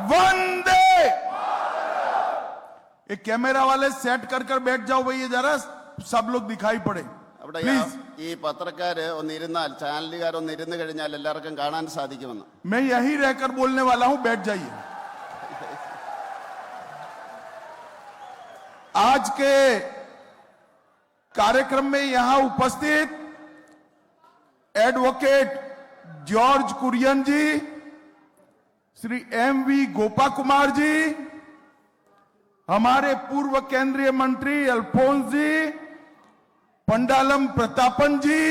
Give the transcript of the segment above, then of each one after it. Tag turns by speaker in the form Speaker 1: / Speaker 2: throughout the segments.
Speaker 1: वंदे। ये कैमरा वाले सेट कर बैठ जाओ भैया, जरा सब लोग दिखाई पड़े प्लीज।
Speaker 2: ഈ പത്രക്കാര് ഒന്നിരുന്നാൽ ചാനലുകാർ ഒന്നിരുന്നു കഴിഞ്ഞാൽ എല്ലാവർക്കും കാണാൻ സാധിക്കുമെന്ന്.
Speaker 1: मैं यही रहकर बोलने वाला हूं, बैठ जाइए। आज के कार्यक्रम में यहां उपस्थित एडवोकेट जॉर्ज कुरियन जी, श्री एम.वी. गोपा कुमार जी, हमारे पूर्व केंद्रीय मंत्री अल्फोंस जी, पंडालम प्रतापन जी,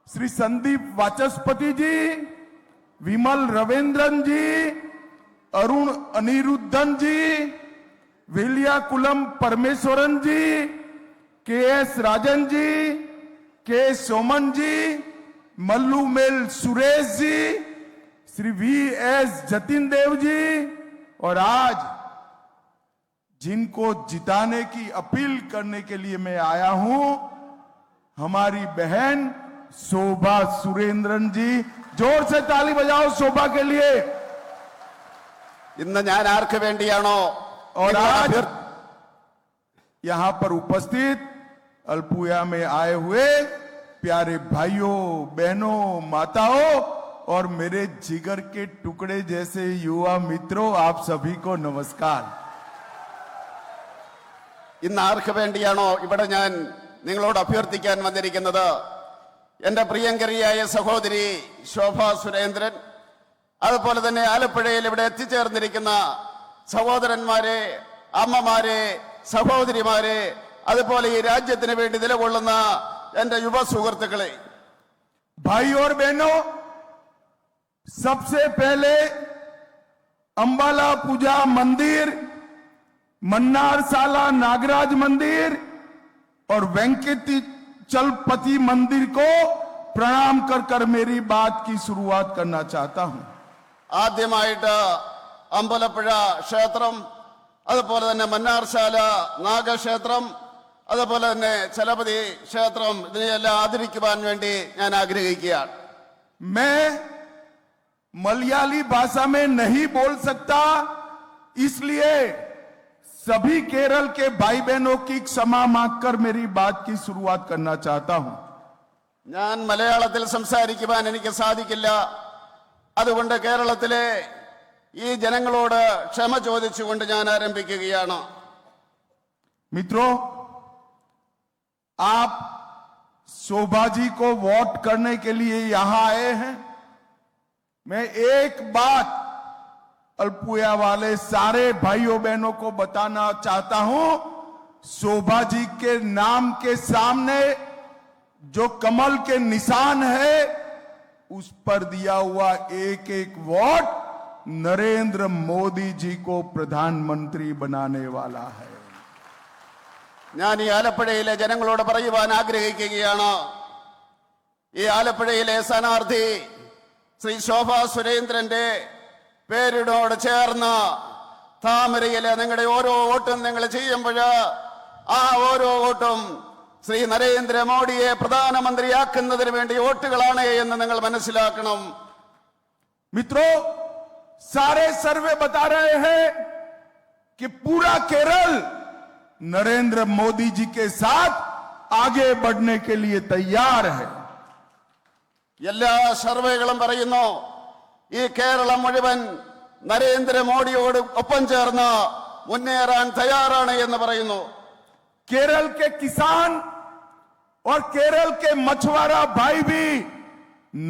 Speaker 1: श्री संदीप वाचस्पति जी, विमल रविंद्रन जी, अरुण अनिरुद्धन जी, विलियाकुलम परमेश्वरन जी, के.एस. राजन जी, के सोमन जी, मल्लूमेल सुरेश जी, श्री वी.एस. जतिन देव जी, और आज जिनको जिताने की अपील करने के लिए मैं आया हूं, हमारी बहन शोभा सुरेंद्रन जी। जोर से ताली बजाओ शोभा के लिए।
Speaker 2: ഇന്ന് ഞാൻ ആർക്ക് വേണ്ടിയാണോ
Speaker 1: और आज यहां पर उपस्थित अल्पुया में आए हुए प्यारे भाइयों, बहनों, माताओं और मेरे जिगर के टुकड़े जैसे युवा मित्रों, आप सभी को नमस्कार।
Speaker 2: ഇന്ന് ആർക്ക് വേണ്ടിയാണോ ഇവിടെ ഞാൻ നിങ്ങളോട് അഭ്യർത്ഥിക്കാൻ വന്നിരിക്കുന്നത്, എന്റെ പ്രിയങ്കരിയായ സഹോദരി ശോഭ സുരേന്ദ്രൻ, അതുപോലെ തന്നെ ആലപ്പുഴയിൽ ഇവിടെ എത്തിച്ചേർന്നിരിക്കുന്ന സഹോദരന്മാരെ, അമ്മമാരെ, സഹോദരിമാരെ, അതുപോലെ ഈ രാജ്യത്തിന് വേണ്ടി നിലകൊള്ളുന്ന എന്റെ യുവ സുഹൃത്തുക്കളെ,
Speaker 1: भाई और बहनों, सबसे पहले अंबाला पूजा मंदिर, मन्नारशाला नागराज मंदिर और वेंकटेचलपति मंदिर को प्रणाम कर मेरी बात की शुरुआत करना चाहता हूं।
Speaker 2: ആദ്യമായിട്ട് അമ്പലപ്പുഴ ക്ഷേത്രം, അതുപോലെ തന്നെ മന്നാർശാല നാഗക്ഷേത്രം, അതുപോലെ തന്നെ ചലപതി ക്ഷേത്രം, ഇതിനെയെല്ലാം ആദരിക്കുവാൻ വേണ്ടി ഞാൻ ആഗ്രഹിക്കുകയാണ്.
Speaker 1: मैं मलयाली भाषा में नहीं बोल सकता, इसलिए सभी केरल के भाई बहनों की क्षमा मांगकर मेरी बात की शुरुआत करना चाहता हूं।
Speaker 2: ഞാൻ മലയാളത്തിൽ സംസാരിക്കുവാൻ എനിക്ക് സാധിക്കില്ല, അതുകൊണ്ട് കേരളത്തിലെ ഈ ജനങ്ങളോട് ക്ഷമ ചോദിച്ചുകൊണ്ട് ഞാൻ ആരംഭിക്കുകയാണ്.
Speaker 1: मित्रों, आप शोभा जी को वोट करने के लिए यहां आए हैं। मैं एक बात अल्पुया वाले सारे भाइयों बहनों को बताना चाहता हूं, शोभा जी के नाम के सामने जो कमल के निशान है, उस पर दिया हुआ एक एक वोट नरेंद्र मोदी जी को प्रधानमंत्री बनाने वाला है।
Speaker 2: ഞാൻ ഈ ആലപ്പുഴയിലെ ജനങ്ങളോട് പറയുവാൻ ആഗ്രഹിക്കുകയാണ്, ഈ ആലപ്പുഴയിലെ സ്ഥാനാർത്ഥി ശ്രീ ശോഭ സുരേന്ദ്രന്റെ പേരിനോട് ചേർന്ന് താമരയിലെ നിങ്ങളുടെ ഓരോ വോട്ടും നിങ്ങൾ ചെയ്യുമ്പോൾ ആ ഓരോ വോട്ടും ശ്രീ നരേന്ദ്രമോദിയെ പ്രധാനമന്ത്രിയാക്കുന്നതിന് വേണ്ടി വോട്ടുകളാണ് എന്ന് നിങ്ങൾ മനസ്സിലാക്കണം.
Speaker 1: मित्रों, सारे सर्वे बता रहे हैं कि पूरा केरल नरेंद्र मोदी जी के साथ आगे बढ़ने के लिए तैयार है।
Speaker 2: എല്ലാ സർവേകളും പറയുന്നു ഈ കേരളം മുഴുവൻ നരേന്ദ്രമോദിയോട് ഒപ്പം ചേർന്ന് മുന്നേറാൻ തയ്യാറാണ് എന്ന് പറയുന്നു.
Speaker 1: केरल के किसान और केरल के मछुआरा भाई भी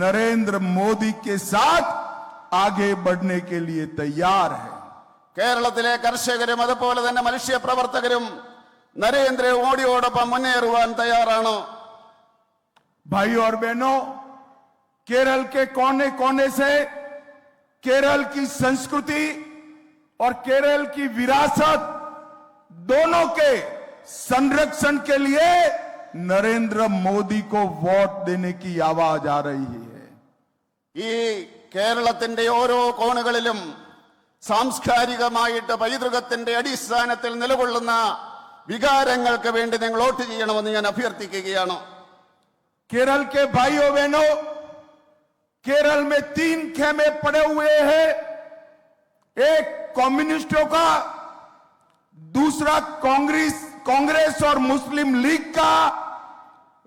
Speaker 1: नरेंद्र मोदी के साथ आगे बढ़ने के लिए तैयार है।
Speaker 2: കേരളത്തിലെ കർഷകരും അതുപോലെ തന്നെ മനുഷ്യപ്രവർത്തകരും നരേന്ദ്രമോദിയോടൊപ്പം മുന്നേറുവാൻ തയ്യാറാണ്.
Speaker 1: भाई और बहनों, केरल के कोने कोने से केरल की संस्कृति और केरल की विरासत दोनों के संरक्षण के लिए नरेंद्र मोदी को वोट देने की आवाज आ रही है।
Speaker 2: ഈ കേരളത്തിന്റെ ഓരോ കോണുകളിലും സാംസ്കാരികമായിട്ട് പൈതൃകത്തിന്റെ അടിസ്ഥാനത്തിൽ നിലകൊള്ളുന്ന വികാരങ്ങൾക്ക് വേണ്ടി നിങ്ങൾ വോട്ട് ചെയ്യണമെന്ന് ഞാൻ അഭ്യർത്ഥിക്കുകയാണ്.
Speaker 1: केरल के भाइयों बहनों, केरल में 3 खेमे पड़े हुए हैं, एक कम्युनिस्टों का, दूसरा कांग्रेस और मुस्लिम लीग का,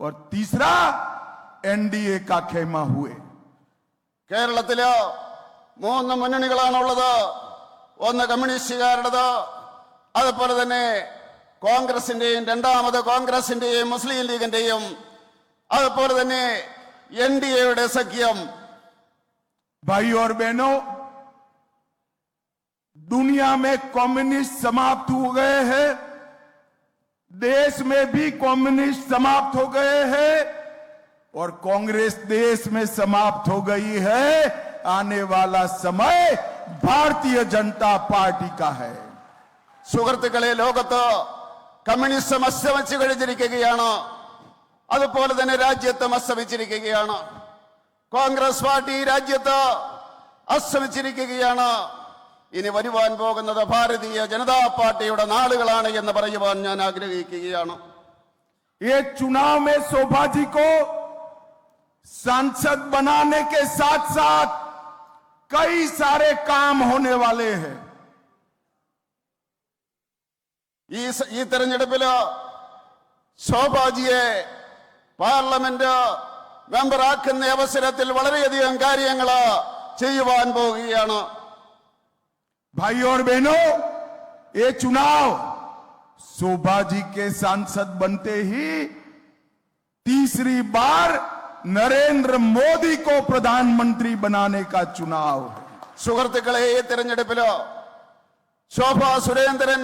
Speaker 1: और तीसरा एनडीए का खेमा हुए।
Speaker 2: കേരളത്തില് 3 മുന്നണികളാണുള്ളത്. ഒന്ന് കമ്മ്യൂണിസ്റ്റുകാരുടേത്, അതുപോലെ തന്നെ കോൺഗ്രസിന്റെയും, രണ്ടാമത് കോൺഗ്രസിന്റെയും മുസ്ലിം ലീഗിന്റെയും, അതുപോലെ തന്നെ എൻഡിഎയുടെ സഖ്യം.
Speaker 1: भाई और बहनों, दुनिया में कम्युनिस्ट समाप्त हो गए हैं, देश में भी कम्युनिस्ट समाप्त हो गए हैं, और कांग्रेस देश में समाप्त हो गई है। आने वाला समय भारतीय जनता पार्टी का है।
Speaker 2: സുഹൃത്തുക്കളെ, ലോകത്ത് കമ്മ്യൂണിസം അസ്തമിച്ചു കഴിഞ്ഞിരിക്കുകയാണ്. അതുപോലെ തന്നെ രാജ്യത്തും അസ്തമിച്ചിരിക്കുകയാണ്. കോൺഗ്രസ് പാർട്ടി രാജ്യത്ത് അസ്തമിച്ചിരിക്കുകയാണ്. ഇനി വരുവാൻ പോകുന്നത് ഭാരതീയ ജനതാ പാർട്ടിയുടെ നാളുകളാണ് എന്ന് പറയുവാൻ ഞാൻ ആഗ്രഹിക്കുകയാണ്.
Speaker 1: ये चुनाव में शोभा जी को सांसद बनाने के साथ साथ कई सारे काम होने वाले हैं।
Speaker 2: ഈ തെരഞ്ഞെടുപ്പില് ശോഭാജിയെ പാർലമെന്റ് മെമ്പറാക്കുന്ന അവസരത്തിൽ വളരെയധികം കാര്യങ്ങൾ ചെയ്യുവാൻ പോവുകയാണ്.
Speaker 1: भाई और बहनों, ये चुनाव शोभा जी के सांसद बनते ही तीसरी बार नरेंद्र मोदी को प्रधानमंत्री बनाने का चुनाव है।
Speaker 2: സുഹൃത്തുക്കളെ, ഈ തെരഞ്ഞെടുപ്പില് ശോഭാ സുരേന്ദ്രൻ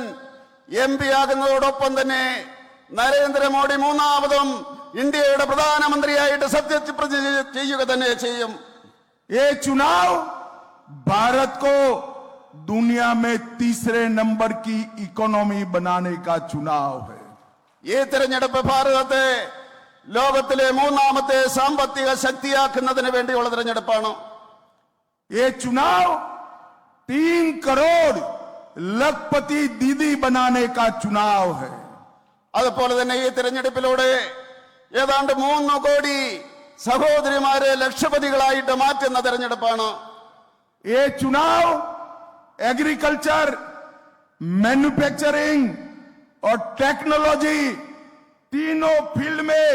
Speaker 2: MP ആകുന്നതോടൊപ്പം തന്നെ നരേന്ദ്രമോദി മൂന്നാമതും ഇന്ത്യയുടെ പ്രധാനമന്ത്രിയായിട്ട് സത്യപ്രതിജ്ഞ ചെയ്യുക തന്നെ ചെയ്യും.
Speaker 1: ये चुनाव भारत को दुनिया में तीसरे नंबर की इकोनॉमी बनाने का चुनाव है।
Speaker 2: ഈ തെരഞ്ഞെടുപ്പ് ഭാരതത്തെ ലോകത്തിലെ മൂന്നാമത്തെ സാമ്പത്തിക ശക്തിയാക്കുന്നതിന് വേണ്ടിയുള്ള തെരഞ്ഞെടുപ്പാണ്.
Speaker 1: ये चुनाव 3 करोड़ लखपति दीदी बनाने का चुनाव है।
Speaker 2: അതുപോലെ തന്നെ ഈ തെരഞ്ഞെടുപ്പിലൂടെ ഏതാണ്ട് 3 കോടി സഹോദരിമാരെ ലക്ഷപതികളായിട്ട് മാറ്റുന്ന തെരഞ്ഞെടുപ്പാണ്.
Speaker 1: ये चुनाव एग्रीकल्चर, मैन्युफैक्चरिंग और टेक्नोलॉजी तीनों फील्ड में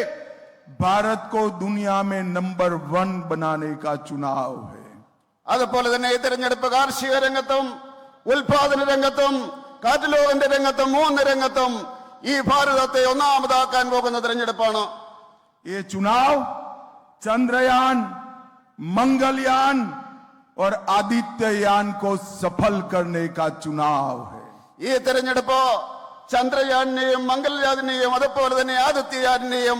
Speaker 1: भारत को दुनिया में नंबर 1 बनाने का चुनाव है।
Speaker 2: അതുപോലെ തന്നെ ഈ തെരഞ്ഞെടുപ്പ് കാർഷിക രംഗത്തും ഉൽപാദന രംഗത്തും കാറ്റലോഗിന്റെ രംഗത്തും 3 രംഗത്തും ഈ ഭാരതത്തെ ഒന്നാമതാക്കാൻ പോകുന്ന തെരഞ്ഞെടുപ്പാണ്.
Speaker 1: ये चुनाव चंद्रयान, मंगलयान और आदित्ययान को सफल करने का चुनाव है।
Speaker 2: ഈ തെരഞ്ഞെടുപ്പ് ചന്ദ്രയാനെയും മംഗൾയാനെയും അതുപോലെ തന്നെ ആദിത്യയാനെയും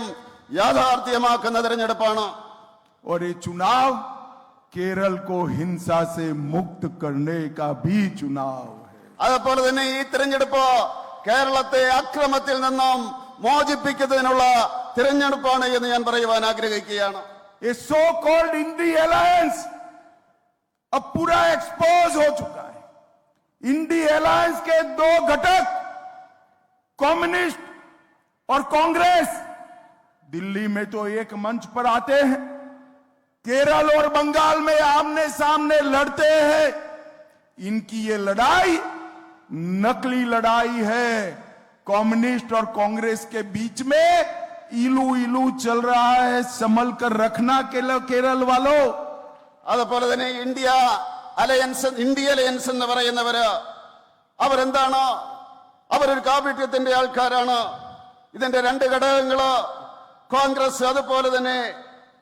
Speaker 2: യാഥാർത്ഥ്യമാക്കുന്ന തെരഞ്ഞെടുപ്പാണ്.
Speaker 1: और ये चुनाव केरल को हिंसा से मुक्त करने का भी चुनाव है।
Speaker 2: അതുപോലെ തന്നെ ഈ തെരഞ്ഞെടുപ്പ് കേരളത്തെ അക്രമത്തിൽ നിന്നും മോചിപ്പിക്കുന്നതിനുള്ള തെരഞ്ഞെടുപ്പാണ് എന്ന് ഞാൻ പറയുവാൻ ആഗ്രഹിക്കുകയാണ്.
Speaker 1: ये सो कॉल्ड इंडी अलायंस अब पूरा एक्सपोज हो चुका है। इंडी अलायंस के 2 घटक कम्युनिस्ट और कांग्रेस दिल्ली में तो एक मंच पर आते हैं, केरल और बंगाल में आमने सामने लड़ते हैं। इनकी ये लड़ाई नकली लड़ाई है। कम्युनिस्ट और कांग्रेस के बीच में इलू इलू चल रहा है। संभल कर रखना केरल वालों।
Speaker 2: അതുപോലെ തന്നെ ഇന്ത്യ അലയൻസ് എന്ന് പറയുന്നവര് അവരെന്താണ്? അവരൊരു കാപട്യത്തിന്റെ ആൾക്കാരാണ്. ഇതിന്റെ 2 ഘടകങ്ങള് കോൺഗ്രസ് അതുപോലെ തന്നെ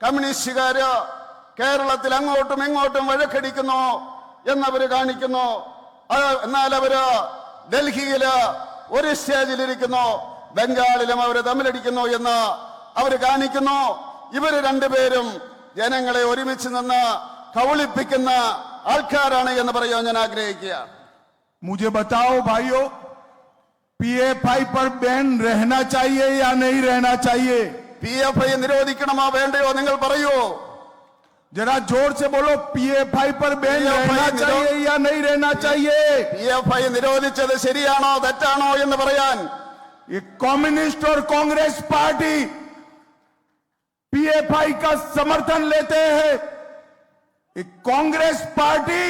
Speaker 2: കമ്മ്യൂണിസ്റ്റുകാര് കേരളത്തിൽ അങ്ങോട്ടും ഇങ്ങോട്ടും വഴക്കടിക്കുന്നു എന്നവര് കാണിക്കുന്നു. എന്നാൽ അവര് ഡൽഹിയില് ഒരു സ്റ്റേജിലിരിക്കുന്നു, ബംഗാളിലും അവര് തമ്മിലടിക്കുന്നു എന്ന് അവര് കാണിക്കുന്നു. ഇവര് 2 പേരും ജനങ്ങളെ ഒരുമിച്ച് നിന്ന് കൗളിപ്പിക്കുന്ന ആൾക്കാരാണ് എന്ന് പറയാൻ ഞാൻ ആഗ്രഹിക്കുക.
Speaker 1: मुझे बताओ भाइयों, PFI पर बैन रहना चाहिए या नहीं रहना चाहिए?
Speaker 2: PFI നിരോധിക്കണമോ വേണ്ടയോ നിങ്ങൾ പറയൂ.
Speaker 1: जरा जोर से बोलो, PFI पर बैन रहना चाहिए या नहीं रहना चाहिए?
Speaker 2: PFI നിരോധിച്ചത് ശരിയാണോ തെറ്റാണോ എന്ന് പറയാൻ
Speaker 1: ये कम्युनिस्ट और कांग्रेस पार्टी PFI का समर्थन लेते हैं। एक कांग्रेस पार्टी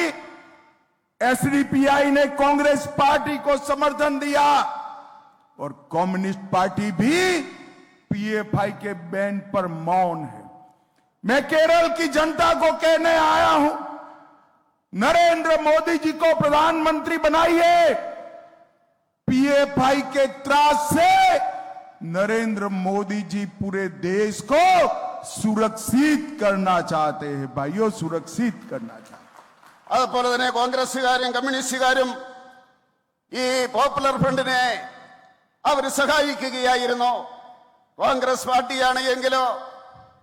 Speaker 1: एसडीपीआई ने कांग्रेस पार्टी को समर्थन दिया और कम्युनिस्ट पार्टी भी पीएफआई के बैन पर मौन है। मैं केरल की जनता को कहने आया हूं, नरेंद्र मोदी जी को प्रधानमंत्री बनाइए। पीएफआई के त्रास से नरेंद्र मोदी जी पूरे देश को सुरक्षित करना चाहते हैं। भाइयों, सुरक्षित करना चाहते हैं।
Speaker 2: അതുപോലെ തന്നെ കോൺഗ്രസുകാരും കമ്മ്യൂണിസ്റ്റുകാരും ഈ പോപ്പുലർ ഫ്രണ്ടിനെ അവർ സഹായിക്കുകയായിരുന്നു. കോൺഗ്രസ് പാർട്ടിയാണ് എങ്കിലോ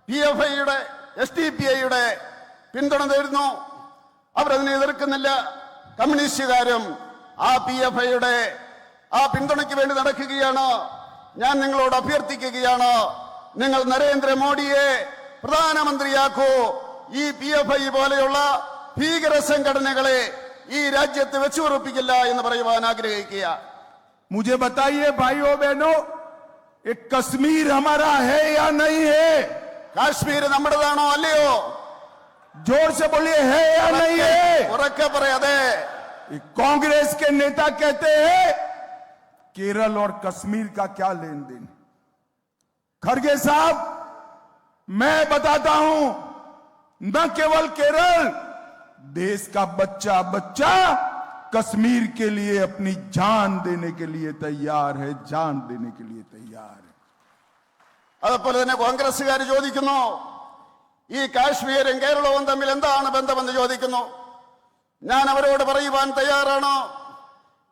Speaker 2: PFIയുടെ SDPIയുടെ പിന്തുണ തരുന്നു. അവരതിനെ എതിർക്കുന്നില്ല. കമ്മ്യൂണിസ്റ്റുകാരും ആ PFIയുടെ ആ പിന്തുണയ്ക്ക് വേണ്ടി നടക്കുകയാണ്. ഞാൻ നിങ്ങളോട് അഭ്യർത്ഥിക്കുകയാണ്, നിങ്ങൾ നരേന്ദ്രമോദിയെ പ്രധാനമന്ത്രിയാക്കൂ. ഈ PFI പോലെയുള്ള ഭീകര സംഘടനകളെ ഈ രാജ്യത്ത് വെച്ചുറപ്പിക്കില്ല എന്ന് പറയുവാൻ ആഗ്രഹിക്കുക.
Speaker 1: मुझे बताइए भाइयों बहनों, ये कश्मीर हमारा है या नहीं है?
Speaker 2: കാശ്മീർ നമ്മുടേതാണോ അല്ലയോ?
Speaker 1: जोर से बोलिए, है या नहीं है?
Speaker 2: ഉറക്കെ പറയാതെ.
Speaker 1: कांग्रेस के नेता कहते हैं केरल और कश्मीर का क्या लेन देन। खड़गे साहब, मैं बताता हूं, न केवल केरल, देश का बच्चा बच्चा कश्मीर के लिए अपनी जान देने के लिए तैयार है, जान देने के लिए तैयार है।
Speaker 2: അതുപോലെ തന്നെ കോൺഗ്രസുകാർ ചോദിക്കുന്നു, ഈ കാശ്മീരും കേരളവും തമ്മിൽ എന്താണ് ബന്ധമെന്ന് ചോദിക്കുന്നു. ഞാൻ അവരോട് പറയുവാൻ തയ്യാറാണ്,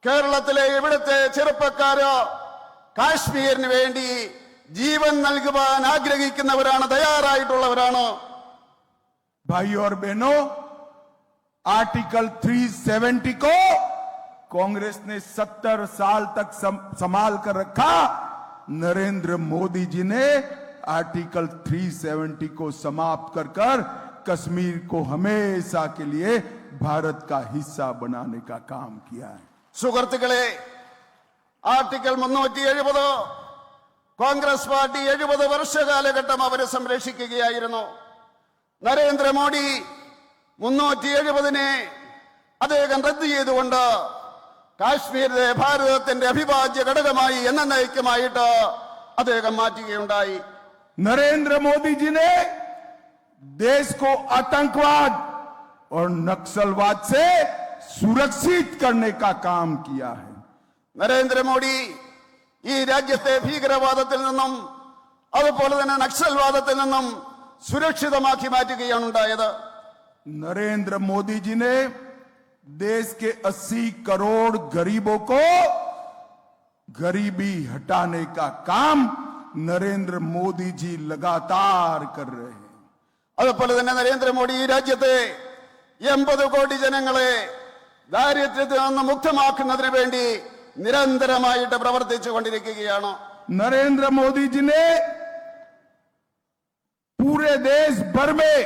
Speaker 2: കേരളത്തിലെ ഇവിടുത്തെ ചെറുപ്പക്കാര് കാശ്മീരിന് വേണ്ടി ജീവൻ നൽകുവാൻ ആഗ്രഹിക്കുന്നവരാണ്, തയ്യാറായിട്ടുള്ളവരാണ്.
Speaker 1: भाई और बहनों, आर्टिकल 370 को कांग्रेस ने 70 साल तक संभाल कर रखा। नरेंद्र मोदी जी ने आर्टिकल 370 को समाप्त कर कश्मीर को हमेशा के लिए भारत का हिस्सा बनाने का काम किया है।
Speaker 2: സുഹൃത്തുക്കളെ, ആർട്ടിക്കൽ 370 കോൺഗ്രസ് പാർട്ടി 70 വർഷകാലഘട്ടം അവരെ സംരക്ഷിക്കുകയായിരുന്നു. നരേന്ദ്രമോദി 370നെ അദ്ദേഹം റദ്ദ് ചെയ്തുകൊണ്ട് കാശ്മീരിലെ ഭാരതത്തിന്റെ അവിഭാജ്യ ഘടകമായി എന്നേക്കുമായിട്ട് അദ്ദേഹം മാറ്റുകയുണ്ടായി.
Speaker 1: नरेंद्र मोदी जी ने देश को आतंकवाद और नक्सलवाद से सुरक्षित करने का काम किया है।
Speaker 2: നരേന്ദ്രമോദി ഈ രാജ്യത്തെ ഭീകരവാദത്തിൽ നിന്നും അതുപോലെ തന്നെ നക്സൽവാദത്തിൽ നിന്നും സുരക്ഷിതമാക്കി മാറ്റുകയാണ് ഉണ്ടായത്.
Speaker 1: नरेंद्र मोदी जी ने देश के 80 करोड़ गरीबों को गरीबी हटाने का काम नरेंद्र मोदी जी लगातार कर रहे हैं।
Speaker 2: അതുപോലെ തന്നെ നരേന്ദ്രമോദി ഈ രാജ്യത്തെ 80 കോടി ജനങ്ങളെ ദാരിദ്ര്യത്തിൽ നിന്ന് മുക്തമാക്കുന്നതിന് വേണ്ടി നിരന്തരമായിട്ട് പ്രവർത്തിച്ചു കൊണ്ടിരിക്കുകയാണ്.
Speaker 1: नरेंद्र मोदी जी ने पूरे देश भर में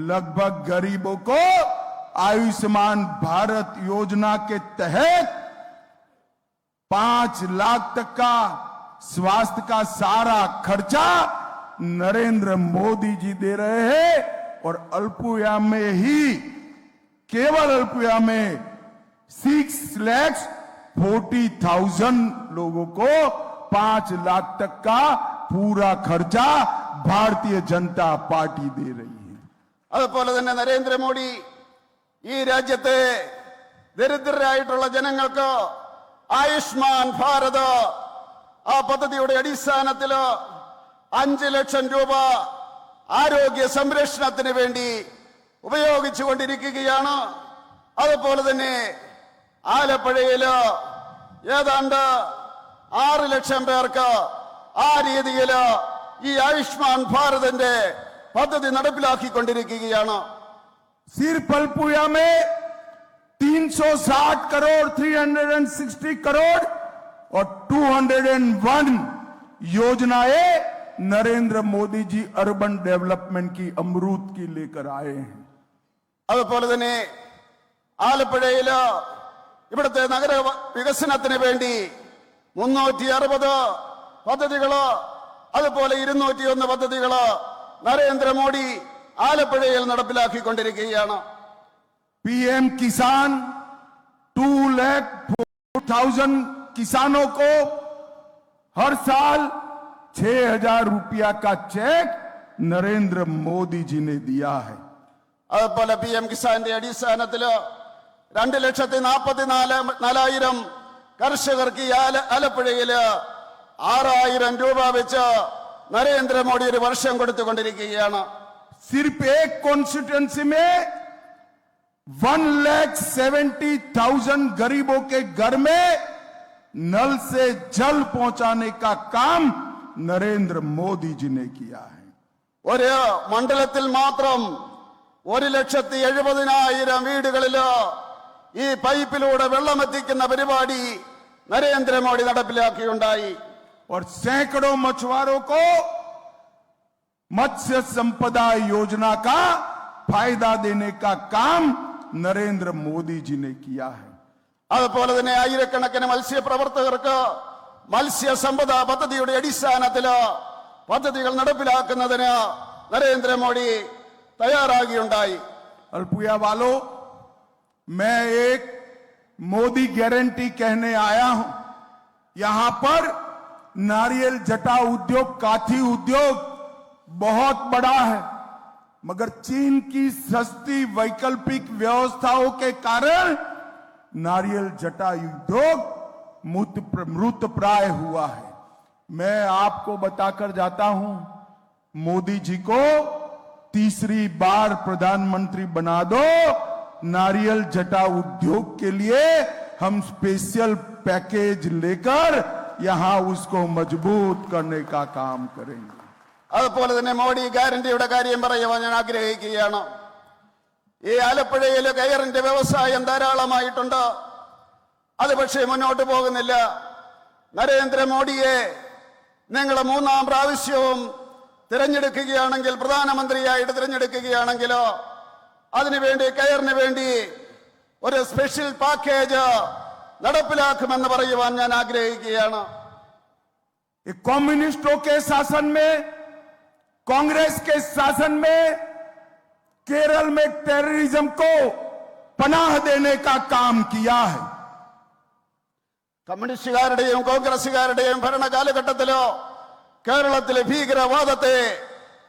Speaker 1: लगभग गरीबों को आयुष्मान भारत योजना के तहत 5 लाख तक का स्वास्थ्य का सारा खर्चा नरेंद्र मोदी जी दे रहे हैं। और अल्पविराम में ही, केवल अल्पविराम में 6,40,000 लोगों को 5 लाख तक का पूरा खर्चा भारतीय जनता पार्टी दे रही है।
Speaker 2: അതുപോലെ തന്നെ നരേന്ദ്രമോദി ഈ രാജ്യത്തെ ദരിദ്രരായിട്ടുള്ള ജനങ്ങൾക്ക് ആയുഷ്മാൻ ഭാരത് ആ പദ്ധതിയുടെ അടിസ്ഥാനത്തിൽ 5 ലക്ഷം രൂപ ആരോഗ്യ സംരക്ഷണത്തിന് വേണ്ടി ഉപയോഗിച്ചുകൊണ്ടിരിക്കുകയാണ്. അതുപോലെ തന്നെ ആലപ്പുഴയിൽ ഏതാണ്ട് 6 ലക്ഷം പേർക്ക് ആ രീതിയിൽ ഈ ആയുഷ്മാൻ ഭാരതിന്റെ പദ്ധതി നടപ്പിലാക്കിക്കൊണ്ടിരിക്കുകയാണ്.
Speaker 1: सिर्फ अल्पुया में 360 करोड़, 360 करोड़ और 201 योजनाएं नरेंद्र मोदी जी अर्बन डेवलपमेंट की अमरूद की लेकर आए हैं।
Speaker 2: അതുപോലെ തന്നെ ആലപ്പുഴയില് ഇവിടുത്തെ നഗര വികസനത്തിന് വേണ്ടി 360 പദ്ധതികള്, അതുപോലെ 201 പദ്ധതികള് നരേന്ദ്രമോദി ആലപ്പുഴയിൽ നടപ്പിലാക്കിക്കൊണ്ടിരിക്കുകയാണ്.
Speaker 1: पीएम किसान 2,04,000 किसानों को हर साल 6,000 रुपया का चेक नरेंद्र मोदी जी ने दिया है।
Speaker 2: അതുപോലെ PM കിസാന്റെ അടിസ്ഥാനത്തില് 2,44,000 കർഷകർക്ക് ഈ ആലപ്പുഴയില് 6,000 രൂപ വെച്ച് നരേന്ദ്രമോദി ഒരു വർഷം കൊടുത്തുകൊണ്ടിരിക്കുകയാണ്.
Speaker 1: सिर्फ एक कॉन्स्टिट्यूंसी में 1,70,000 गरीबों के घर में नल से जल पहुंचाने का काम नरेंद्र मोदी जी ने किया है।
Speaker 2: ഒരു മണ്ഡലത്തിൽ മാത്രം 1,70,000 വീടുകളില് ഈ പൈപ്പിലൂടെ വെള്ളമെത്തിക്കുന്ന പരിപാടി നരേന്ദ്രമോദി നടപ്പിലാക്കിയുണ്ടായി.
Speaker 1: और सैकड़ों मछुआरों को मत्स्य संपदा योजना का फायदा देने का काम नरेंद्र मोदी जी ने किया है।
Speaker 2: അതുപോലെ തന്നെ ആയിരക്കണക്കിന് മത്സ്യപ്രവർത്തകർക്ക് മത്സ്യസമ്പദാ പദ്ധതിയുടെ അടിസ്ഥാനത്തില് പദ്ധതികൾ നടപ്പിലാക്കുന്നതിന് നരേന്ദ്രമോദി തയ്യാറാകിയുണ്ടായി.
Speaker 1: अल्पुया वालों, मैं एक मोदी गारंटी कहने आया हूं। यहां पर नारियल जटा उद्योग, काठी उद्योग बहुत बड़ा है, मगर चीन की सस्ती वैकल्पिक व्यवस्थाओं के कारण नारियल जटा उद्योग मृत प्राय हुआ है। मैं आपको बताकर जाता हूं, मोदी जी को तीसरी बार प्रधानमंत्री बना दो, नारियल जटा उद्योग के लिए हम स्पेशल पैकेज लेकर यहां उसको मजबूत करने का काम करेंगे।
Speaker 2: അതുപോലെ തന്നെ മോഡി ഗ്യാരണ്ടിയുടെ കാര്യം പറയുവാൻ ഞാൻ ആഗ്രഹിക്കുകയാണ്. ഈ ആലപ്പുഴയിലെ കയറിന്റെ വ്യവസായം ധാരാളമായിട്ടുണ്ട്. അത് പക്ഷേ മുന്നോട്ട് പോകുന്നില്ല. നരേന്ദ്രമോദിയെ നിങ്ങൾ 3-ാം പ്രാവശ്യവും തിരഞ്ഞെടുക്കുകയാണെങ്കിൽ, പ്രധാനമന്ത്രിയായിട്ട് തിരഞ്ഞെടുക്കുകയാണെങ്കിലോ അതിനുവേണ്ടി കയറിന് വേണ്ടി ഒരു സ്പെഷ്യൽ പാക്കേജ് നടപ്പിലാക്കുമെന്ന് പറയുവാൻ ഞാൻ ആഗ്രഹിക്കുകയാണ്.
Speaker 1: कम्युनिस्टों के शासन में, कांग्रेस के शासन में केरल में टेररिज्म को पनाह देने का काम किया है।
Speaker 2: കമ്മ്യൂണിസ്റ്റുകാരുടെയും കോൺഗ്രസുകാരുടെയും ഭരണകാലഘട്ടത്തിലോ കേരളത്തിലെ ഭീകരവാദത്തെ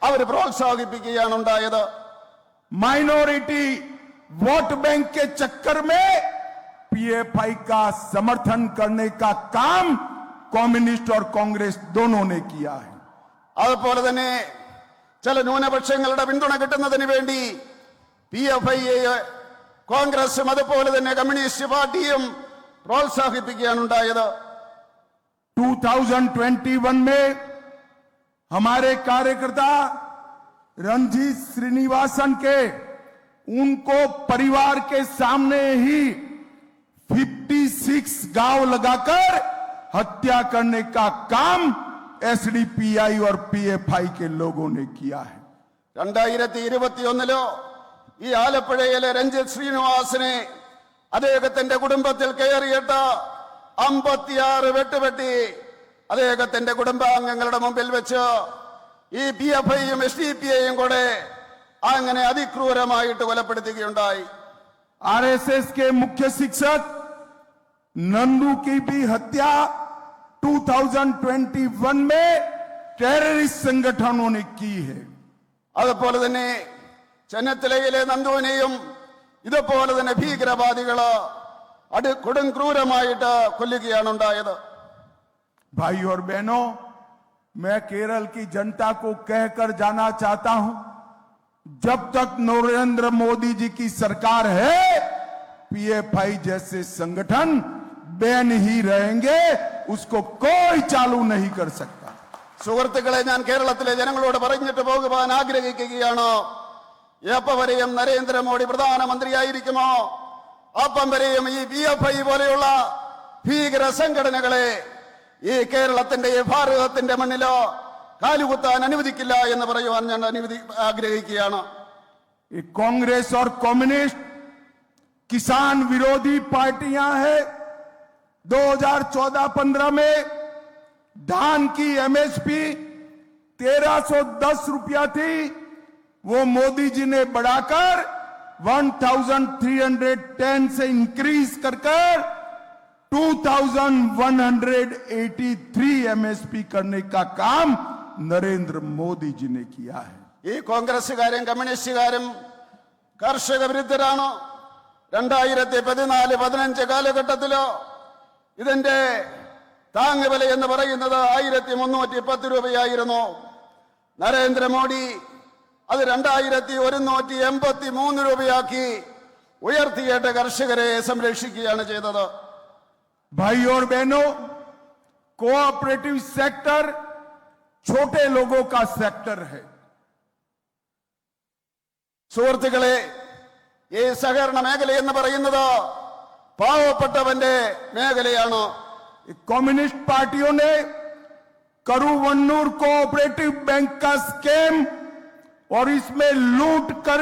Speaker 2: അവർ പ്രോത്സാഹിപ്പിക്കുകയാണ് ഉണ്ടായത്.
Speaker 1: माइनॉरिटी वोट बैंक के चक्कर में पीएफआई का समर्थन करने का काम कम्युनिस्ट और कांग्रेस दोनों ने किया है।
Speaker 2: അതുപോലെ തന്നെ ചില ന്യൂനപക്ഷങ്ങളുടെ പിന്തുണ കിട്ടുന്നതിന് വേണ്ടി PFIയെ കോൺഗ്രസും അതുപോലെ തന്നെ കമ്മ്യൂണിസ്റ്റ് പാർട്ടിയും പ്രോത്സാഹിപ്പിക്കുകയാണ് ഉണ്ടായത്.
Speaker 1: 2021 में हमारे कार्यकर्ता रंजीत श्रीनिवासन के उनको परिवार के सामने ही 56 गांव लगाकर हत्या करने का काम SDPI और PFI के लोगों ने किया है।
Speaker 2: 2021 ഈ ആലപ്പുഴയിലെ രഞ്ജിത്ത് ശ്രീനിവാസനെ അദ്ദേഹത്തിന്റെ കുടുംബത്തിൽ കയറിയിട്ട് 56 വെട്ടുവെട്ടി അദ്ദേഹത്തിന്റെ കുടുംബാംഗങ്ങളുടെ മുമ്പിൽ വെച്ച് ഈ PFIയും SDPIയും കൂടെ അങ്ങനെ അതിക്രൂരമായിട്ട് കൊലപ്പെടുത്തുകയുണ്ടായി.
Speaker 1: RSS के मुख्य शिक्षक नंदू की भी हत्या 2021 में टेररिस्ट संगठनों ने की है।
Speaker 2: അതുപോലെ തന്നെ ചെന്നത്തലയിലെ നന്ദുവിനെയും ഇതുപോലെ തന്നെ ഭീകരവാദികള് കൊടും ക്രൂരമായിട്ട് കൊല്ലുകയാണ് ഉണ്ടായത്.
Speaker 1: भाई और बहनों, मैं केरल की जनता को कहकर जाना चाहता हूं, जब तक नरेंद्र मोदी जी की सरकार है PFI जैसे संगठन बैन ही रहेंगे, उसको कोई चालू नहीं कर सकता।
Speaker 2: സുഹൃത്തുക്കളെ, ഞാൻ കേരളത്തിലെ ജനങ്ങളോട് പറഞ്ഞിട്ട് പോകുവാൻ ആഗ്രഹിക്കുകയാണ്. എപ്പം വരെയും നരേന്ദ്രമോദി പ്രധാനമന്ത്രിയായിരിക്കുമോ അപ്പം വരെയും ഈ PFI പോലെയുള്ള ഭീകര സംഘടനകളെ ഈ കേരളത്തിന്റെ ഭാരതത്തിന്റെ മണ്ണിലോ കാലുകുത്താൻ അനുവദിക്കില്ല എന്ന് പറയുവാൻ ഞാൻ ആഗ്രഹിക്കുകയാണ്.
Speaker 1: कांग्रेस और कम्युनिस्ट किसान विरोधी पार्टियां हैं। 2014-15 में धान की MSP 1310 रुपया थी, वो मोदी जी ने बढ़ाकर 1310 से इंक्रीज कर 2183 MSP करने का काम नरेंद्र मोदी जी ने किया है।
Speaker 2: ഈ കോൺഗ്രസുകാരും കമ്മ്യൂണിസ്റ്റുകാരും കർഷക വിരുദ്ധരാണ്. 2014-15 കാലഘട്ടത്തിലോ ഇതിന്റെ താങ്ങുവില എന്ന് പറയുന്നത് 1310 രൂപയായിരുന്നു. നരേന്ദ്രമോദി അത് 2183 രൂപയാക്കി ഉയർത്തിയിട്ട് കർഷകരെ സംരക്ഷിക്കുകയാണ് ചെയ്തത്.
Speaker 1: भाई और बहनों, कोऑपरेटिव सेक्टर छोटे लोगों का सेक्टर है।
Speaker 2: സുഹൃത്തുക്കളെ, ഈ സഹകരണ മേഖല എന്ന് പറയുന്നത് പാവപ്പെട്ടവന്റെ മേഖലയാണ്.
Speaker 1: कम्युनिस्ट पार्टियों ने करूवन्नूर कोऑपरेटिव बैंक का स्कैम और इसमें लूट कर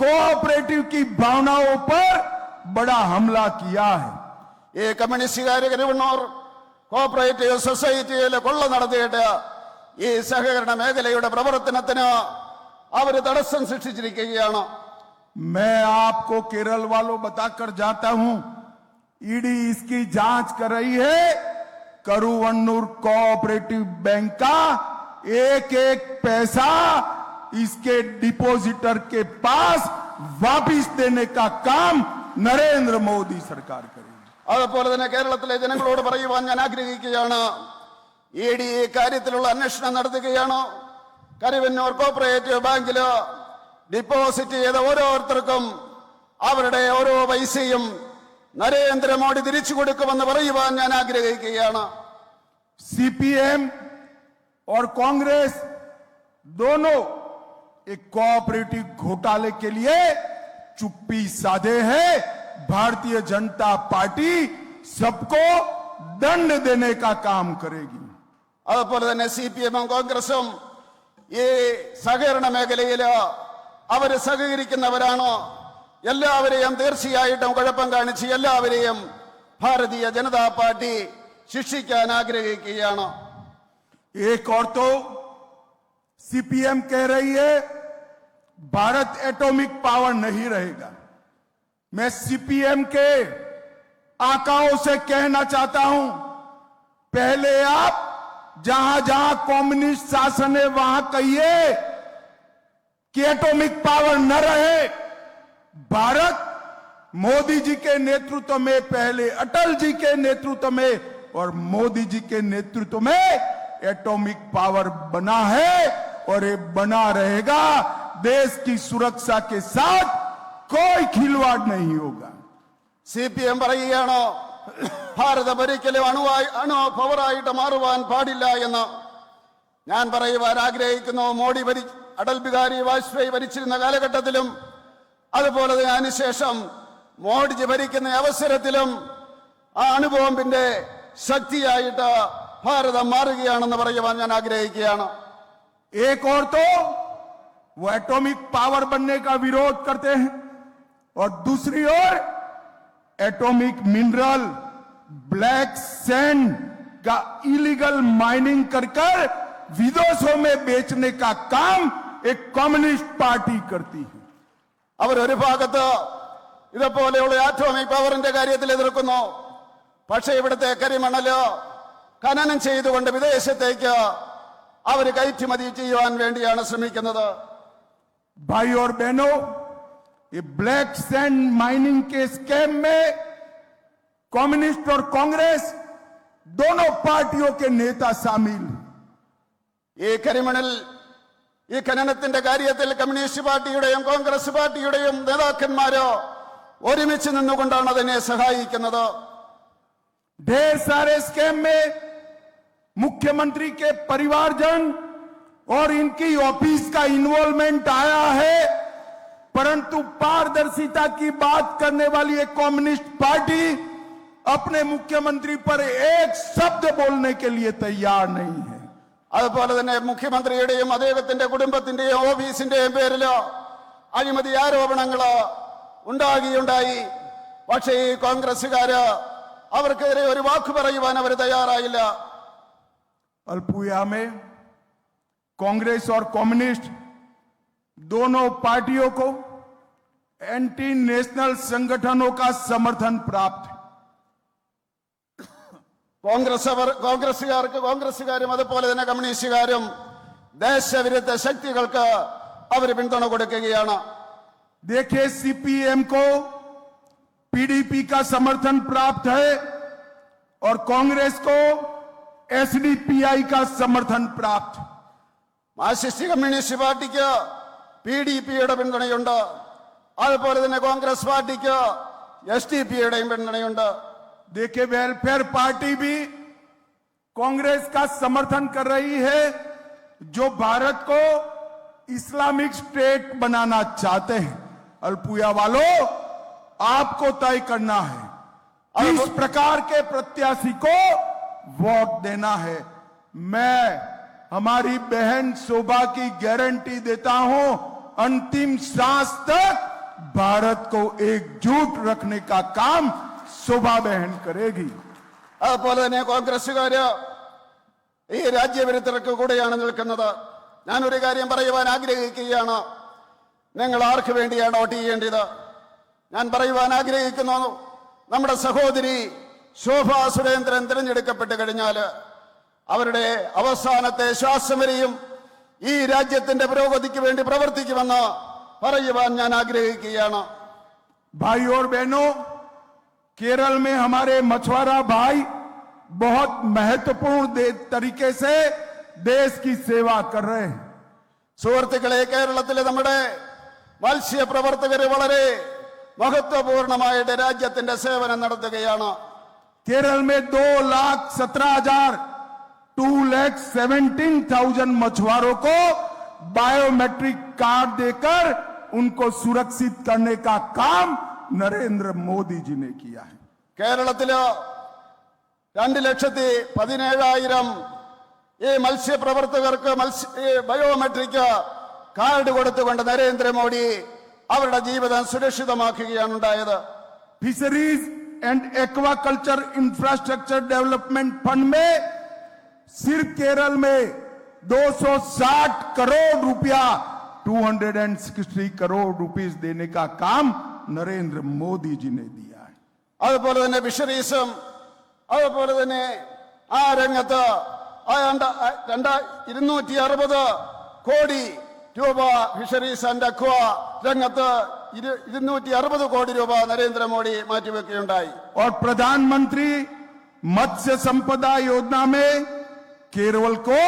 Speaker 1: कोऑपरेटिव की भावनाओं पर बड़ा हमला किया है।
Speaker 2: ഈ കമ്മ്യൂണിസ്റ്റുകാര് കരുവണ്ണൂർ കോഓപ്പറേറ്റീവ് സൊസൈറ്റിയിൽ കൊള്ള നടത്തിയിട്ട് ഈ സഹകരണ മേഖലയുടെ പ്രവർത്തനത്തിന് അവര് തടസ്സം സൃഷ്ടിച്ചിരിക്കുകയാണ്.
Speaker 1: मैं आपको केरल वालों बताकर जाता हूं, ईडी इसकी जांच कर रही है। करूवन्नूर कोऑपरेटिव बैंक का एक एक पैसा इसके डिपॉजिटर के पास वापिस देने का काम नरेंद्र मोदी सरकार करेगी।
Speaker 2: അതുപോലെ തന്നെ കേരളത്തിലെ ജനങ്ങളോട് പറയുവാൻ ഞാൻ ആഗ്രഹിക്കുകയാണ്, ഇഡി ഈ കാര്യത്തിലുള്ള അന്വേഷണം നടത്തുകയാണ്. കരുവന്നൂർ കോഓപ്പറേറ്റീവ് ബാങ്കില് ഡിപ്പോസിറ്റ് ചെയ്ത ഓരോരുത്തർക്കും അവരുടെ ഓരോ പൈസയും നരേന്ദ്രമോദി തിരിച്ചു കൊടുക്കുമെന്ന് പറയുവാൻ ഞാൻ ആഗ്രഹിക്കുകയാണ്.
Speaker 1: सीपीएम और कांग्रेस दोनों एक कोऑपरेटिव घोटाले के लिए चुप्पी साधे हैं। भारतीय जनता पार्टी सबको दंड देने का काम करेगी।
Speaker 2: അതുപോലെ തന്നെ സിപിഎമ്മും കോൺഗ്രസും ഈ സഹകരണ മേഖലയില് അവര് സഹകരിക്കുന്നവരാണ്. എല്ലാവരെയും തീർച്ചയായിട്ടും കുഴപ്പം കാണിച്ച് എല്ലാവരെയും ഭാരതീയ ജനതാ പാർട്ടി ശിക്ഷിക്കാൻ ആഗ്രഹിക്കുകയാണ്.
Speaker 1: एक और तो सीपीएम कह रही है भारत एटॉमिक पावर नहीं रहेगा। मैं सीपीएम के आकाओं से कहना चाहता हूं, पहले आप जहां जहां कम्युनिस्ट शासन है वहां कहिए कि एटॉमिक पावर न रहे। भारत मोदी जी के नेतृत्व में, पहले अटल जी के नेतृत्व में और मोदी जी के नेतृत्व में एटॉमिक पावर बना है और ये बना रहेगा। देश की सुरक्षा के साथ कोई खिलवाड़ नहीं होगा।
Speaker 2: സിപിഎം പറയുകയാണ് ഭാരതം ഒരിക്കലും അണു പവറായിട്ട് മാറുവാൻ പാടില്ല എന്ന്. ഞാൻ പറയുവാൻ ആഗ്രഹിക്കുന്നു, മോഡി അടൽ ബിഹാരി വാജ്പേയി ഭരിച്ചിരുന്ന കാലഘട്ടത്തിലും അതുപോലെ തന്നെ അതിനുശേഷം മോഡിജി ഭരിക്കുന്ന അവസരത്തിലും ആ അണുബോംബിന്റെ ശക്തിയായിട്ട് ഭാരതം മാറുകയാണെന്ന് പറയുവാൻ ഞാൻ ആഗ്രഹിക്കുകയാണ്.
Speaker 1: एक और तो वो एटॉमिक पावर बनने का विरोध करते हैं और दूसरी ओर एटॉमिक मिनरल ब्लैक सैंड का इलीगल माइनिंग कर विदेशों में बेचने का काम एक कम्युनिस्ट पार्टी करती है।
Speaker 2: അവർ ഒരു ഭാഗത്ത് ഇതുപോലെയുള്ള ആറ്റോമിക് പവറിന്റെ കാര്യത്തിൽ എതിർക്കുന്നു, പക്ഷേ ഇവിടുത്തെ കരിമണല് ഖനനം ചെയ്തുകൊണ്ട് വിദേശത്തേക്ക് അവർ കയറ്റുമതി ചെയ്യുവാൻ വേണ്ടിയാണ് ശ്രമിക്കുന്നത്.
Speaker 1: भाई और बहनों, ये ब्लैक सैंड माइनिंग के स्कैम में कम्युनिस्ट और कांग्रेस दोनों पार्टियों के नेता शामिल।
Speaker 2: ഈ കരിമണൽ ഈ ഖനനത്തിന്റെ കാര്യത്തിൽ കമ്മ്യൂണിസ്റ്റ് പാർട്ടിയുടെയും കോൺഗ്രസ് പാർട്ടിയുടെയും നേതാക്കന്മാരോ ഒരുമിച്ച് നിന്നുകൊണ്ടാണ് അതിനെ സഹായിക്കുന്നത്.
Speaker 1: ढेर सारे स्कैम में मुख्यमंत्री के परिवारजन और इनकी ऑफिस का इन्वॉल्वमेंट आया है, परंतु पारदर्शिता की बात करने वाली एक कम्युनिस्ट पार्टी अपने मुख्यमंत्री पर एक शब्द बोलने के लिए तैयार नहीं है।
Speaker 2: അതുപോലെ തന്നെ മുഖ്യമന്ത്രിയുടെയും അദ്ദേഹത്തിന്റെ കുടുംബത്തിന്റെയും ഓഫീസിന്റെയും പേരിലോ അഴിമതി ആരോപണങ്ങളോ ഉണ്ടായി. പക്ഷേ ഈ കോൺഗ്രസുകാര് അവർക്കെതിരെ ഒരു വാക്ക് പറയുവാൻ അവർ തയ്യാറായില്ല.
Speaker 1: अल्पुया में कांग्रेस और कम्युनिस्ट दोनों पार्टियों को एंटी नेशनल संगठनों का समर्थन प्राप्त है।
Speaker 2: കോൺഗ്രസുകാരും അതുപോലെ തന്നെ കമ്മ്യൂണിസ്റ്റുകാരും ദേശവിരുദ്ധ ശക്തികൾക്ക് അവർ പിന്തുണ കൊടുക്കുകയാണ്.
Speaker 1: देखिए, सीपीएम को पीडीपी का समर्थन प्राप्त है और कांग्रेस को एसडीपीआई का समर्थन प्राप्त है।
Speaker 2: മാർക്സിസ്റ്റ് കമ്മ്യൂണിസ്റ്റ് പാർട്ടിക്ക് PDPയുടെ പിന്തുണയുണ്ട്, അതുപോലെ തന്നെ കോൺഗ്രസ് പാർട്ടിക്ക് SDPയുടെയും പിന്തുണയുണ്ട്.
Speaker 1: देखिए, वेलफेयर पार्टी भी कांग्रेस का समर्थन कर रही है, जो भारत को इस्लामिक स्टेट बनाना चाहते हैं। अल्पुया वालों, आपको तय करना है किस प्रकार के प्रत्याशी को वोट देना है। मैं हमारी बहन शोभा की गारंटी देता हूं, अंतिम सांस तक भारत को एकजुट रखने का काम शोभा बहन करेगी।
Speaker 2: അതുപോലെ തന്നെ കോൺഗ്രസുകാര് ഈ രാജ്യവിരുദ്ധർക്ക് കൂടെയാണ് നിൽക്കുന്നത്. ഞാനൊരു കാര്യം പറയുവാൻ ആഗ്രഹിക്കുകയാണ്. നിങ്ങൾ ആർക്ക് വേണ്ടിയാണ് വോട്ട് ചെയ്യേണ്ടത്? ഞാൻ പറയുവാൻ ആഗ്രഹിക്കുന്നു, നമ്മുടെ സഹോദരി ശോഭ സുരേന്ദ്രൻ തിരഞ്ഞെടുക്കപ്പെട്ട് കഴിഞ്ഞാൽ അവരുടെ അവസാനത്തെ ശ്വാസം വരെയും ഈ രാജ്യത്തിന്റെ പുരോഗതിക്ക് വേണ്ടി പ്രവർത്തിക്കുമെന്ന് പറയുവാൻ ഞാൻ ആഗ്രഹിക്കുകയാണ്.
Speaker 1: भाई और बहनों, केरल में हमारे मछुआरा भाई बहुत महत्वपूर्ण तरीके से देश की सेवा कर रहे हैं।
Speaker 2: സുഹൃത്തുക്കളെ, കേരളത്തിലെ നമ്മുടെ മത്സ്യപ്രവർത്തകർ വളരെ മഹത്വപൂർണമായിട്ട് രാജ്യത്തിന്റെ സേവനം നടത്തുകയാണ്.
Speaker 1: केरल में 2,17,000 मछुआरों को बायोमेट्रिक कार्ड देकर उनको सुरक्षित करने का काम नरेंद्र मोदी जी ने किया है।
Speaker 2: കേരളത്തില് 2,17,000 ഈ മത്സ്യപ്രവർത്തകർക്ക് ബയോമെട്രിക് കാർഡ് കൊടുത്തുകൊണ്ട് നരേന്ദ്രമോദി അവരുടെ ജീവിതം സുരക്ഷിതമാക്കുകയാണ് ഉണ്ടായത്.
Speaker 1: Fisheries and aquaculture infrastructure development fund में सिर्फ केरल में 260 करोड़ रुपया 260 करोड़ रुपीस देने का काम नरेंद्र मोदी जी ने दिया है।
Speaker 2: അതുപോലെ തന്നെ ഫിഷറീസും അതുപോലെ തന്നെ ആ രംഗത്ത് 260 കോടി രൂപ ഫിഷറീസ് ആൻഡ് അക്വ രംഗത്ത് 260 കോടി രൂപ നരേന്ദ്രമോദി മാറ്റിവെക്കുകയുണ്ടായി.
Speaker 1: और प्रधानमंत्री मत्स्य संपदा योजना में केरल को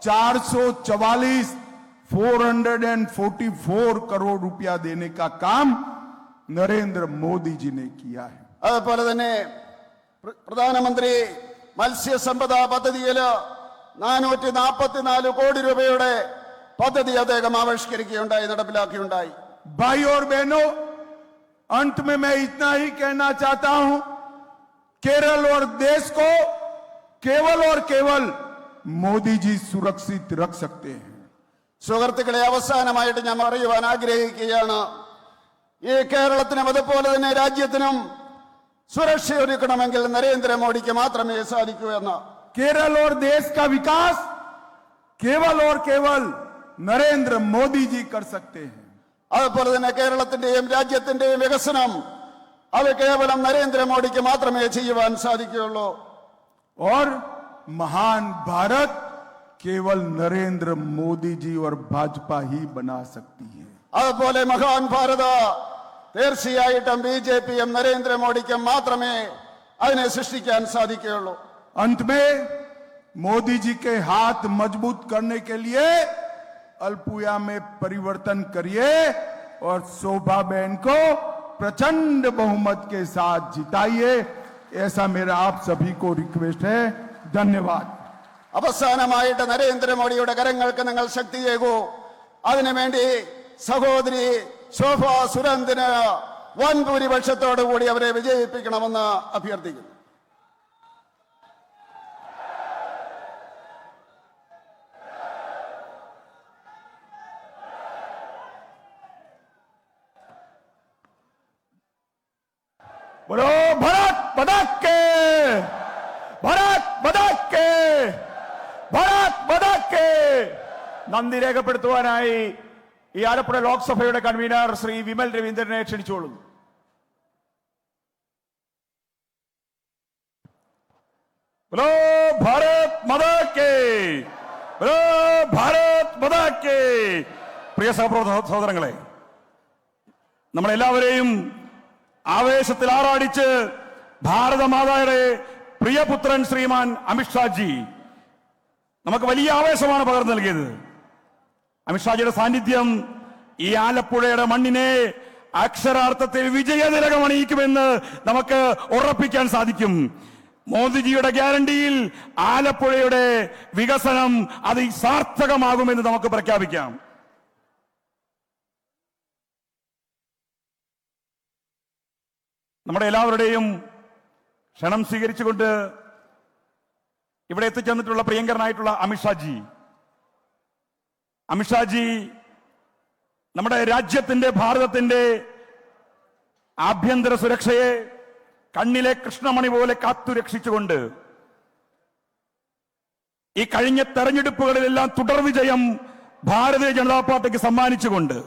Speaker 1: 444 करोड़ रुपया देने का काम नरेंद्र मोदी जी ने किया है।
Speaker 2: അതുപോലെ തന്നെ പ്രധാനമന്ത്രി മത്സ്യസമ്പദാ പദ്ധതിയിൽ 444 കോടി രൂപയുടെ പദ്ധതി അദ്ദേഹം ആവിഷ്കരിക്കുകയുണ്ടായി, നടപ്പിലാക്കുകയുണ്ടായി.
Speaker 1: भाई और बहनों, अंत में मैं इतना ही कहना चाहता हूं, केरल और देश को केवल और केवल मोदी जी सुरक्षित रख सकते हैं।
Speaker 2: സുഹൃത്തുക്കളെ, അവസാനമായിട്ട് ഞാൻ പറയുവാൻ ആഗ്രഹിക്കുകയാണ്, ഈ കേരളത്തിനും അതുപോലെ തന്നെ രാജ്യത്തിനും സുരക്ഷ ഒരുക്കണമെങ്കിൽ നരേന്ദ്രമോദിക്ക് മാത്രമേ സാധിക്കൂ എന്ന്.
Speaker 1: केरल और देश का विकास केवल और केवल नरेंद्र मोदी जी कर सकते हैं।
Speaker 2: അതുപോലെ തന്നെ കേരളത്തിന്റെയും രാജ്യത്തിന്റെയും വികസനം അത് കേവലം നരേന്ദ്രമോദിക്ക് മാത്രമേ ചെയ്യുവാൻ സാധിക്കുകയുള്ളൂ.
Speaker 1: और महान भारत केवल नरेंद्र मोदी जी और भाजपा ही बना सकती है।
Speaker 2: അതുപോലെ മഹാൻ ഭാരത് തീർച്ചയായിട്ടും BJPയും നരേന്ദ്രമോദിക്കും മാത്രമേ അതിനെ സൃഷ്ടിക്കാൻ സാധിക്കുകയുള്ളൂ.
Speaker 1: अंत में मोदी जी के हाथ मजबूत करने के लिए अल्पुया में परिवर्तन करिए और शोभा बहन को प्रचंड बहुमत के साथ जिताइए। ऐसा मेरा आप सभी को रिक्वेस्ट है। धन्यवाद।
Speaker 2: അവസാനമായിട്ട് നരേന്ദ്രമോദിയുടെ കരങ്ങൾക്ക് നിങ്ങൾ ശക്തിയേകൂ. അതിനുവേണ്ടി സഹോദരി ശോഭ സുരേന്ദ്രന് വൻ ഭൂരിപക്ഷത്തോടുകൂടി അവരെ വിജയിപ്പിക്കണമെന്ന് അഭ്യർത്ഥിക്കുന്നു.
Speaker 1: बोलो भारत बदक के, भारत बदक के, भारत बदक के. നന്ദി രേഖപ്പെടുത്തുവാനായി
Speaker 3: ഈ ആലപ്പുഴ ലോക്സഭയുടെ കൺവീനർ ശ്രീ വിമൽ രവീന്ദ്രനെ ക്ഷണിച്ചോളുന്നു. ബോലോ ഭാരത് മാതാ കേ, ബോലോ ഭാരത് മാതാ കേ. പ്രിയ സഹോദരങ്ങളെ, നമ്മളെല്ലാവരെയും ആവേശത്തിൽ ആറാടിച്ച് ഭാരതമാതായുടെ പ്രിയപുത്രൻ ശ്രീമാൻ അമിത്ഷാജി നമുക്ക് വലിയ ആവേശമാണ് പകർന്നു നൽകിയത്. അമിത്ഷാജിയുടെ സാന്നിധ്യം ഈ ആലപ്പുഴയുടെ മണ്ണിനെ അക്ഷരാർത്ഥത്തിൽ വിജയതിലകമണിയിക്കുമെന്ന് നമുക്ക് ഉറപ്പിക്കാൻ സാധിക്കും. മോദിജിയുടെ ഗ്യാരണ്ടിയിൽ ആലപ്പുഴയുടെ വികസനം അത് സാർത്ഥകമാകുമെന്ന് നമുക്ക് പ്രഖ്യാപിക്കാം. നമ്മുടെ എല്ലാവരുടെയും ക്ഷണം സ്വീകരിച്ചുകൊണ്ട് ഇവിടെ എത്തിച്ചേർന്നിട്ടുള്ള പ്രിയങ്കരനായിട്ടുള്ള അമിത്ഷാജി നമ്മുടെ രാജ്യത്തിന്റെ, ഭാരതത്തിന്റെ ആഭ്യന്തര സുരക്ഷയെ കണ്ണിലെ കൃഷ്ണമണി പോലെ കാത്തുരക്ഷിച്ചുകൊണ്ട് ഈ കഴിഞ്ഞ തെരഞ്ഞെടുപ്പുകളിലെല്ലാം തുടർ വിജയം ഭാരതീയ ജനതാ പാർട്ടിക്ക് സമ്മാനിച്ചുകൊണ്ട്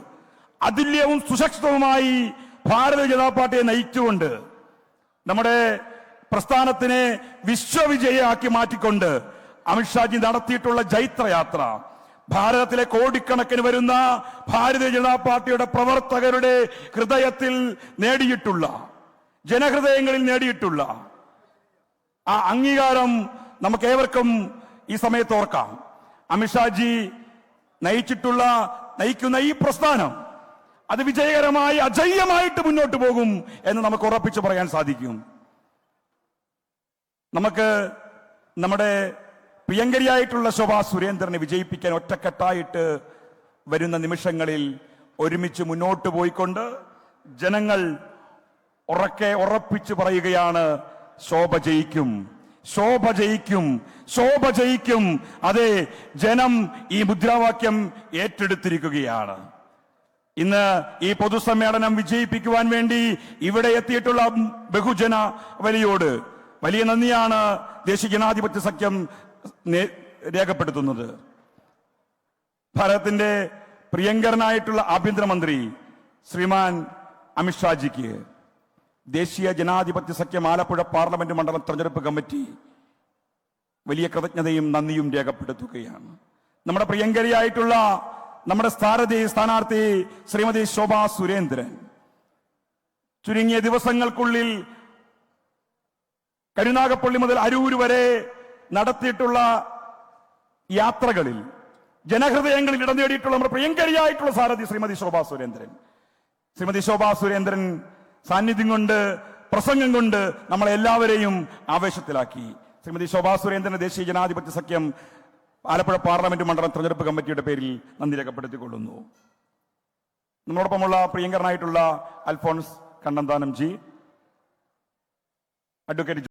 Speaker 3: അതുല്യവും സുശക്തവുമായി ഭാരതീയ ജനതാ പാർട്ടിയെ നയിച്ചുകൊണ്ട് നമ്മുടെ പ്രസ്ഥാനത്തിനെ വിശ്വവിജയമാക്കി മാറ്റിക്കൊണ്ട് അമിത്ഷാജി നടത്തിയിട്ടുള്ള ജൈത്രയാത്ര ഭാരതത്തിലെ കോടിക്കണക്കിന് വരുന്ന ഭാരതീയ ജനതാ പാർട്ടിയുടെ പ്രവർത്തകരുടെ ഹൃദയത്തിൽ നേടിയിട്ടുള്ള, ജനഹൃദയങ്ങളിൽ നേടിയിട്ടുള്ള ആ അംഗീകാരം നമുക്ക് ഏവർക്കും ഈ സമയത്ത് ഓർക്കാം. അമിത്ഷാജി നയിക്കുന്ന ഈ പ്രസ്ഥാനം അത് വിജയകരമായി അജയ്യമായിട്ട് മുന്നോട്ട് പോകും എന്ന് നമുക്ക് ഉറപ്പിച്ചു പറയാൻ സാധിക്കും. നമുക്ക് നമ്മുടെ പ്രിയങ്കരിയായിട്ടുള്ള ശോഭാ സുരേന്ദ്രനെ വിജയിപ്പിക്കാൻ ഒറ്റക്കെട്ടായിട്ട് വരുന്ന നിമിഷങ്ങളിൽ ഒരുമിച്ച് മുന്നോട്ട് പോയിക്കൊണ്ട് ജനങ്ങൾ ഉറപ്പിച്ചു പറയുകയാണ്, ശോഭ ജയിക്കും, ശോഭ ജയിക്കും, ശോഭ ജയിക്കും. അതെ, ജനം ഈ മുദ്രാവാക്യം ഏറ്റെടുത്തിരിക്കുകയാണ്. ഇന്ന് ഈ പൊതുസമ്മേളനം വിജയിപ്പിക്കുവാൻ വേണ്ടി ഇവിടെ എത്തിയിട്ടുള്ള ബഹുജന വലിയോട് വലിയ നന്ദിയാണ് ദേശീയ ജനാധിപത്യ സഖ്യം രേഖപ്പെടുത്തുന്നത്. ഭാരതത്തിന്റെ പ്രിയങ്കരനായിട്ടുള്ള ആഭ്യന്തരമന്ത്രി ശ്രീമാൻ അമിത്ഷാജിക്ക് ദേശീയ ജനാധിപത്യ സഖ്യം ആലപ്പുഴ പാർലമെന്റ് മണ്ഡലം തെരഞ്ഞെടുപ്പ് കമ്മിറ്റി വലിയ കൃതജ്ഞതയും നന്ദിയും രേഖപ്പെടുത്തുകയാണ്. നമ്മുടെ പ്രിയങ്കരിയായിട്ടുള്ള നമ്മുടെ സ്ഥാനാർത്ഥി ശ്രീമതി ശോഭാ സുരേന്ദ്രൻ ചുരുങ്ങിയ ദിവസങ്ങൾക്കുള്ളിൽ കരുനാഗപ്പള്ളി മുതൽ അരൂർ വരെ നടത്തിയിട്ടുള്ള യാത്രകളിൽ ജനഹൃദയങ്ങളിൽ ഇടം നേടിയിട്ടുള്ള നമ്മുടെ പ്രിയങ്കരിയായിട്ടുള്ള സാരഥി ശ്രീമതി ശോഭാ സുരേന്ദ്രൻ സാന്നിധ്യം കൊണ്ട്, പ്രസംഗം കൊണ്ട് നമ്മളെല്ലാവരെയും ആവേശത്തിലാക്കി. ശ്രീമതി ശോഭാ സുരേന്ദ്രന് ദേശീയ ജനാധിപത്യ സഖ്യം ആലപ്പുഴ പാർലമെന്റ് മണ്ഡലം തെരഞ്ഞെടുപ്പ് കമ്മിറ്റിയുടെ പേരിൽ നന്ദി രേഖപ്പെടുത്തിക്കൊള്ളുന്നു. നമ്മളോടൊപ്പമുള്ള പ്രിയങ്കരനായിട്ടുള്ള അൽഫോൺസ് കണ്ണന്താനം ജി, അഡ്വക്കേറ്റ്